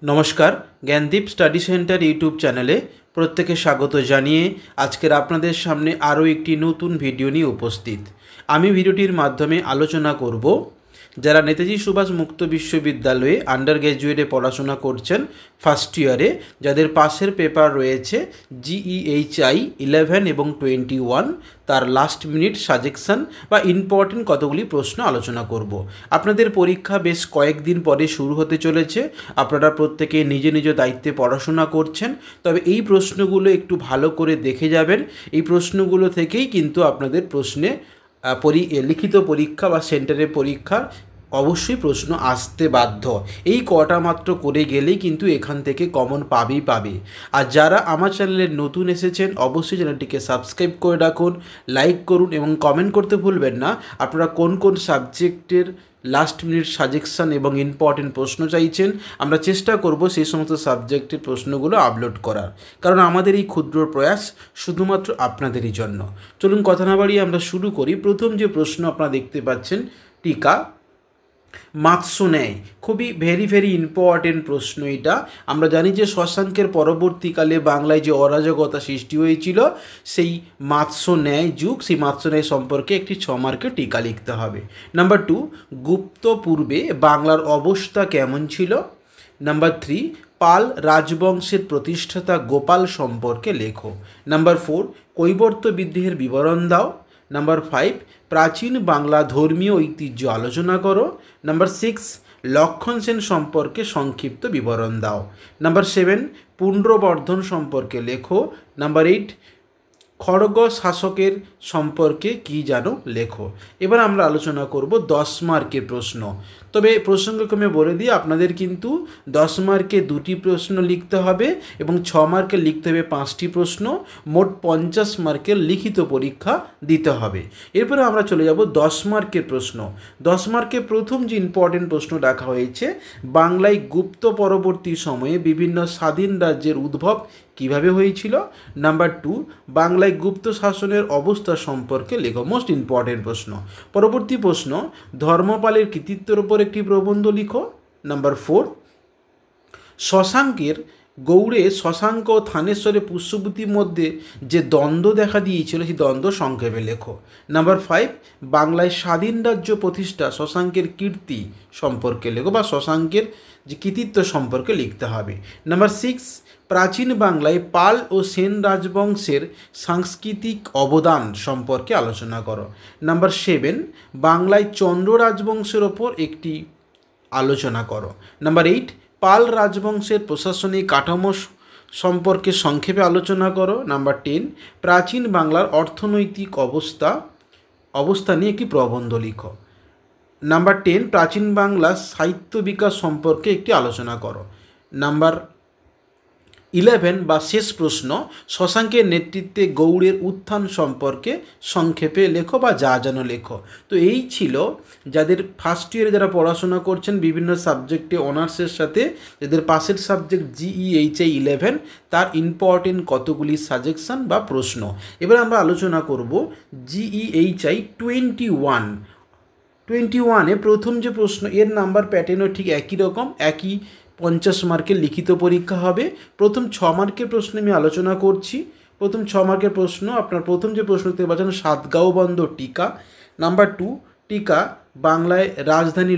নমস্কার, Gyandeep study centre YouTube চ্যানেলে প্রত্যেকে স্বাগত জানিয়ে আজকের আপনাদের সামনে আরও একটি নতুন ভিডিও নিয়ে উপস্থিত। আমি ভিডিওটির মাধ্যমে আলোচনা করব যারা নেতাজি সুভাষ মুক্ত বিশ্ববিদ্যালয়ে আন্ডার গ্র্যাজুয়েটে পড়াশোনা করছেন ফার্স্ট ইয়ারে, যাদের পাশের পেপার রয়েছে GEHI 11 এবং 21, তার লাস্ট মিনিট সাজেকশন বা ইম্পর্টেন্ট কতগুলি প্রশ্ন আলোচনা করব। আপনাদের পরীক্ষা বেশ কয়েকদিন পরে শুরু হতে চলেছে। আপনারা প্রত্যেকে নিজ নিজ দায়িত্বে পড়াশোনা করছেন, তবে এই প্রশ্নগুলো একটু ভালো করে দেখে যাবেন। এই প্রশ্নগুলো থেকেই কিন্তু আপনাদের প্রশ্নে লিখিত পরীক্ষা বা সেন্টারের পরীক্ষার অবশ্যই প্রশ্ন আসতে বাধ্য। এই কটা মাত্র করে গেলেই কিন্তু এখান থেকে কমন পাবে। আর যারা আমার চ্যানেলে নতুন এসেছেন অবশ্যই চ্যানেলটিকে সাবস্ক্রাইব করে রাখুন, লাইক করুন এবং কমেন্ট করতে ভুলবেন না আপনারা কোন কোন সাবজেক্টের লাস্ট মিনিট সাজেকশন এবং ইম্পর্টেন্ট প্রশ্ন চাইছেন। আমরা চেষ্টা করব সেই সমস্ত সাবজেক্টের প্রশ্নগুলো আপলোড করার, কারণ আমাদের এই ক্ষুদ্র প্রয়াস শুধুমাত্র আপনাদেরই জন্য। চলুন কথা না বাড়িয়ে আমরা শুরু করি। প্রথম যে প্রশ্ন আপনারা দেখতে পাচ্ছেন, টিকা মাৎস্য ন্যায়, খুবই ভেরি ইম্পর্টেন্ট প্রশ্ন এটা। আমরা জানি যে শশাঙ্কের পরবর্তীকালে বাংলায় যে অরাজকতা সৃষ্টি হয়েছিল, সেই মাৎস্য ন্যায় যুগ, সেই মাৎস্য ন্যায় সম্পর্কে একটি 6 মার্কের টিকা লিখতে হবে। নাম্বার 2, গুপ্ত পূর্বে বাংলার অবস্থা কেমন ছিল। নাম্বার 3, পাল রাজবংশের প্রতিষ্ঠাতা গোপাল সম্পর্কে লেখো। নাম্বার 4, কৈবর্ত বিদ্রোহের বিবরণ দাও। নাম্বার 5, প্রাচীন বাংলা ধর্মীয় ঐতিহ্য আলোচনা করো। নাম্বার 6, লক্ষণ সেন সম্পর্কে সংক্ষিপ্ত বিবরণ দাও। নাম্বার 7, পুণ্ড্রবর্ধন সম্পর্কে লেখো। নাম্বার 8, খড়গ শাসকের সম্পর্কে কি জানো লেখো। এবার আমরা আলোচনা করব 10 মার্কের প্রশ্ন। তবে প্রসঙ্গক্রমে বলে দিই, আপনাদের কিন্তু 10 মার্কে 2টি প্রশ্ন লিখতে হবে এবং 6 মার্কের লিখতে হবে 5টি প্রশ্ন। মোট 50 মার্কের লিখিত পরীক্ষা দিতে হবে। এরপরে আমরা চলে যাব 10 মার্কের প্রশ্ন। 10 মার্কে প্রথম যে ইম্পর্টেন্ট প্রশ্ন রাখা হয়েছে, বাংলায় গুপ্ত পরবর্তী সময়ে বিভিন্ন স্বাধীন রাজ্যের উদ্ভব কিভাবে হয়েছিল। নাম্বার 2, বাংলায় গুপ্ত শাসনের অবস্থা সম্পর্কে লেখো। মোস্ট ইম্পর্টেন্ট প্রশ্ন। পরবর্তী প্রশ্ন, ধর্মপালের কৃতিত্বের উপর একটি প্রবন্ধ লিখো। নাম্বার 4, শশাঙ্কের গৌড়ে শশাঙ্ক ও থানেশ্বরের পুষ্যবতীর মধ্যে যে দ্বন্দ্ব দেখা দিয়েছিল, সেই দ্বন্দ্ব সংক্ষেপে লেখো। নাম্বার 5, বাংলায় স্বাধীন রাজ্য প্রতিষ্ঠা শশাঙ্কের কীর্তি সম্পর্কে লেখো, বা শশাঙ্কের যে কৃতিত্ব সম্পর্কে লিখতে হবে। নাম্বার 6, প্রাচীন বাংলায় পাল ও সেন রাজবংশের সাংস্কৃতিক অবদান সম্পর্কে আলোচনা করো। নাম্বার 7, বাংলায় চন্দ্র রাজবংশের ওপর একটি আলোচনা করো। নাম্বার 8, পাল রাজবংশের প্রশাসনিক কাঠামো সম্পর্কে সংক্ষেপে আলোচনা করো। নাম্বার 10, প্রাচীন বাংলার অর্থনৈতিক অবস্থা নিয়ে একটি প্রবন্ধ লিখো। নাম্বার 10, প্রাচীন বাংলার সাহিত্য বিকাশ সম্পর্কে একটি আলোচনা করো। নাম্বার 11 বা শেষ প্রশ্ন, শশাঙ্কের নেতৃত্বে গৌড়ের উত্থান সম্পর্কে সংক্ষেপে লেখো বা যা যেন লেখো। তো এই ছিল যাদের ফার্স্ট ইয়ারে যারা পড়াশোনা করছেন বিভিন্ন সাবজেক্টে অনার্সের সাথে, যাদের পাশের সাবজেক্ট GEHI 11, তার ইম্পর্টেন্ট কতগুলি সাজেকশন বা প্রশ্ন। এবার আমরা আলোচনা করব GEHI 21 প্রথম যে প্রশ্ন, এর নাম্বার প্যাটার্নও ঠিক একই রকম, একই 50 মার্কের লিখিত পরীক্ষা হবে। প্রথম 6 মার্কের প্রশ্ন আমি আলোচনা করছি। প্রথম 6 মার্কের প্রশ্ন, আপনার প্রথম যে প্রশ্ন দেখতে পাচ্ছেন, সাতগাঁও বন্ধ টিকা। নাম্বার 2, টিকা বাংলায় রাজধানী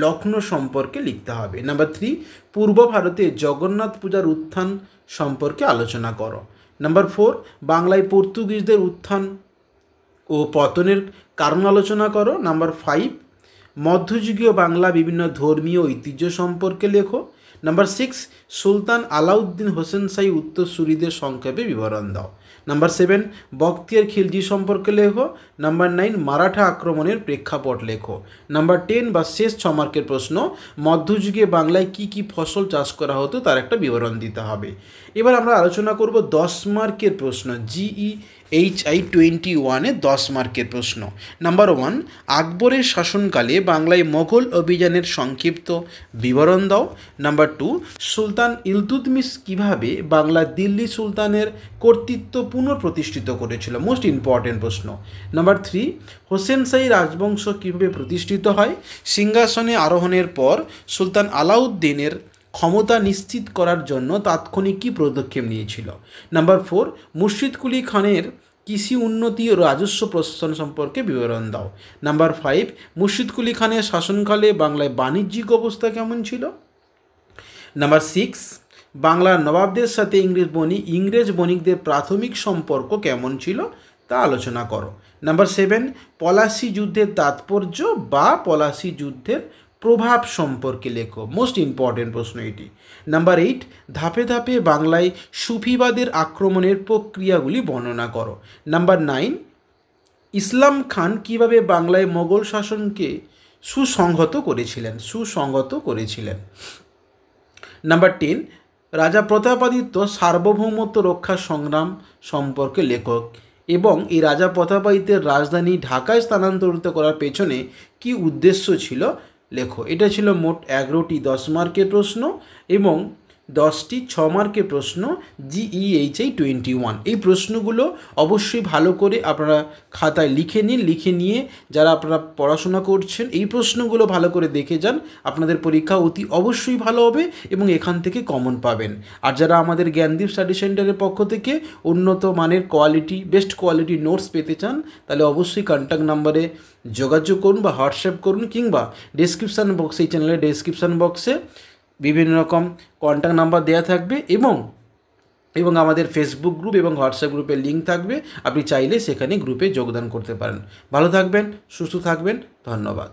লখনৌ সম্পর্কে লিখতে হবে। নাম্বার 3, পূর্ব ভারতে জগন্নাথ পূজার উত্থান সম্পর্কে আলোচনা করো। নাম্বার 4, বাংলায় পর্তুগিজদের উত্থান ও পতনের কারণ আলোচনা করো। নাম্বার 5, মধ্যযুগীয় বাংলা বিভিন্ন ধর্মীয় ঐতিহ্য সম্পর্কে লেখো। নাম্বার 6, সুলতান আলাউদ্দিন হোসেন শাহী উত্তরসূরিদের সংক্ষেপে বিবরণ দাও। নাম্বার 7, বখতিয়ার খিলজি সম্পর্কে লেখো। নাম্বার 9, মারাঠা আক্রমণের প্রেক্ষাপট লেখো। নাম্বার 10 বা শেষ 6 মার্কের প্রশ্ন, মধ্যযুগে বাংলায় কি কি ফসল চাষ করা হতো তার একটা বিবরণ দিতে হবে। এবার আমরা আলোচনা করব 10 মার্কের প্রশ্ন। GEHI 21 10 মার্কের প্রশ্ন। নাম্বার 1, আকবরের শাসনকালে বাংলায় মোগল অভিযানের সংক্ষিপ্ত বিবরণ দাও। নাম্বার 2, সুলতান ইলতুৎমিশ কিভাবে বাংলা দিল্লি সুলতানের কর্তৃত্ব পুনঃপ্রতিষ্ঠিত করেছিল। মোস্ট ইম্পর্টেন্ট প্রশ্ন। নাম্বার 3, হোসেন শাহী রাজবংশ কীভাবে প্রতিষ্ঠিত হয়। সিংহাসনে আরোহণের পর সুলতান আলাউদ্দিনের ক্ষমতা নিশ্চিত করার জন্য তাৎক্ষণিক কী পদক্ষেপ নিয়েছিল? নাম্বার 4, মুর্শিদ কুলি খানের কৃষি উন্নতি ও রাজস্ব প্রশাসন সম্পর্কে বিবরণ দাও। নাম্বার 5, মুর্শিদ কুলি খানের শাসনকালে বাংলায় বাণিজ্যিক অবস্থা কেমন ছিল? নাম্বার 6, বাংলার নবাবদের সাথে ইংরেজ বণিকদের প্রাথমিক সম্পর্ক কেমন ছিল তা আলোচনা করো। নাম্বার 7, পলাশী যুদ্ধের তাৎপর্য বা পলাশী যুদ্ধের প্রভাব সম্পর্কে লেখো। মোস্ট ইম্পর্টেন্ট প্রশ্ন এটি। নাম্বার 8, ধাপে ধাপে বাংলায় সুফিবাদের আক্রমণের প্রক্রিয়াগুলি বর্ণনা করো। নাম্বার 9, ইসলাম খান কিভাবে বাংলায় মোগল শাসনকে সুসংহত করেছিলেন। নাম্বার 10, রাজা প্রতাপাদিত্য সার্বভৌমত্ব রক্ষা সংগ্রাম সম্পর্কে লেখক এবং এই রাজা প্রতাপাদিত্যের রাজধানী ঢাকায় স্থানান্তরিত করার পেছনে কি উদ্দেশ্য ছিল লেখো। এটা ছিল মোট 11টি 10 মার্কের প্রশ্ন এবং 10টি 6 মার্কের প্রশ্ন GEHI 21। এই প্রশ্নগুলো অবশ্যই ভালো করে আপনারা খাতায় লিখে নিয়ে যারা আপনারা পড়াশোনা করছেন এই প্রশ্নগুলো ভালো করে দেখে যান। আপনাদের পরীক্ষা অতি অবশ্যই ভালো হবে এবং এখান থেকে কমন পাবেন। আর যারা আমাদের জ্ঞানদীপ স্টাডি সেন্টারের পক্ষ থেকে উন্নত মানের বেস্ট কোয়ালিটি নোটস পেতে চান তাহলে অবশ্যই কন্ট্যাক্ট নাম্বারে যোগাযোগ করুন বা হোয়াটসঅ্যাপ করুন, কিংবা ডেসক্রিপশান বক্সে, এই চ্যানেলের ডেসক্রিপশান বক্সে বিভিন্ন রকম কন্ট্যাক্ট নাম্বার দেওয়া থাকবে এবং আমাদের ফেসবুক গ্রুপ এবং হোয়াটসঅ্যাপ গ্রুপের লিঙ্ক থাকবে। আপনি চাইলে সেখানে গ্রুপে যোগদান করতে পারেন। ভালো থাকবেন, সুস্থ থাকবেন, ধন্যবাদ।